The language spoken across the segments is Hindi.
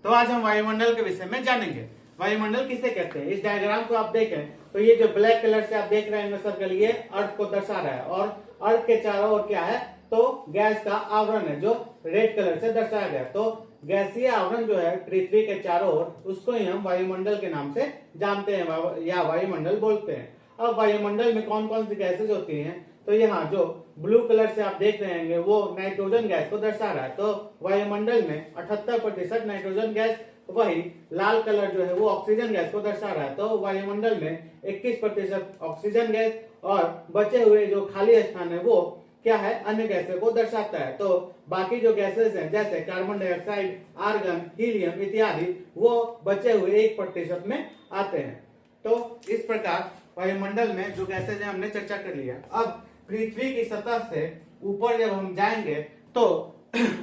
तो आज हम वायुमंडल के विषय में जानेंगे। वायुमंडल किसे कहते हैं? इस डायग्राम को आप देखें तो ये जो ब्लैक कलर से आप देख रहे हैं सर्कल, ये अर्थ को दर्शा रहा है और अर्थ के चारों ओर क्या है तो गैस का आवरण है जो रेड कलर से दर्शाया गया। तो गैसीय आवरण जो है पृथ्वी के चारों ओर, उसको ही हम वायुमंडल के नाम से जानते हैं या वायुमंडल बोलते हैं। अब वायुमंडल में कौन कौन सी गैसेज होती हैं? तो यहाँ जो ब्लू कलर से आप देख रहे हैं वो नाइट्रोजन गैस को दर्शा रहा है। तो वायुमंडल में 78% नाइट्रोजन गैस, वही लाल कलर जो है वो ऑक्सीजन गैस को दर्शा रहा है। तो वायुमंडल में 21% ऑक्सीजन गैस और बचे हुए जो खाली स्थान है वो क्या है, अन्य गैसें को दर्शाता है। तो बाकी जो गैसेस हैं जैसे कार्बन डाइऑक्साइड, आर्गन, हीलियम इत्यादि, वो बचे हुए 1% में आते हैं। तो इस प्रकार वायुमंडल में जो गैसेज है हमने चर्चा कर लिया। अब पृथ्वी की सतह से ऊपर जब हम जाएंगे तो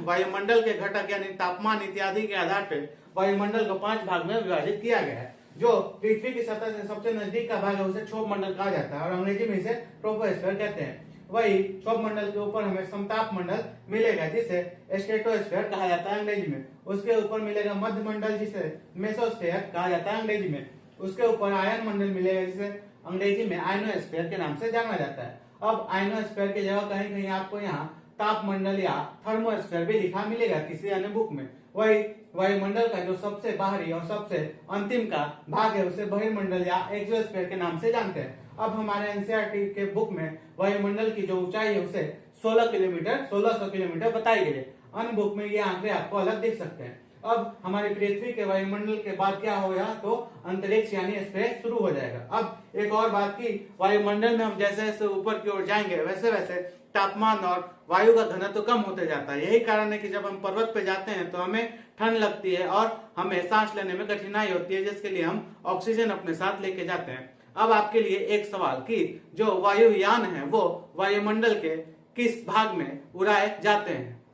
वायुमंडल के घटक यानी तापमान इत्यादि के आधार पर वायुमंडल को 5 भाग में विभाजित किया गया है। जो पृथ्वी की सतह से सबसे नजदीक का भाग है उसे क्षोभ मंडल कहा जाता है और अंग्रेजी में इसे ट्रोपोस्फीयर कहते हैं। वही क्षोभ मंडल के ऊपर हमें समताप मंडल मिलेगा जिसे स्ट्रेटोस्फीयर कहा जाता है अंग्रेजी में। उसके ऊपर मिलेगा मध्य मंडल जिसे मेसोस्फीयर कहा जाता है अंग्रेजी में। उसके ऊपर आयन मंडल मिलेगा जिसे अंग्रेजी में आयनोस्फीयर के नाम से जाना जाता है। अब आयनोस्फीयर की जगह कहीं कहीं आपको यहाँ ताप मंडल या थर्मोस्फीयर भी लिखा मिलेगा किसी अन्य बुक में। वही वायुमंडल का जो सबसे बाहरी और सबसे अंतिम का भाग है उसे बहिर्मंडल या एक्सोस्फीयर के नाम से जानते हैं। अब हमारे एनसीईआरटी के बुक में वायुमंडल की जो ऊंचाई है उसे 1600 किलोमीटर बताई गई है। अन्य बुक में ये आंकड़े आपको अलग दिख सकते हैं। अब हमारी पृथ्वी के वायुमंडल के बाद क्या होगा तो अंतरिक्ष यानी स्पेस शुरू हो जाएगा। अब एक और बात की, वायुमंडल में हम जैसे जैसे ऊपर की ओर जाएंगे वैसे वैसे तापमान और वायु का घनत्व कम होते जाता है। यही कारण है कि जब हम पर्वत पे जाते हैं तो हमें ठंड लगती है और हमें सांस लेने में कठिनाई होती है, जिसके लिए हम ऑक्सीजन अपने साथ लेके जाते हैं। अब आपके लिए एक सवाल कि जो वायुयान है वो वायुमंडल के किस भाग में उड़ाए जाते हैं?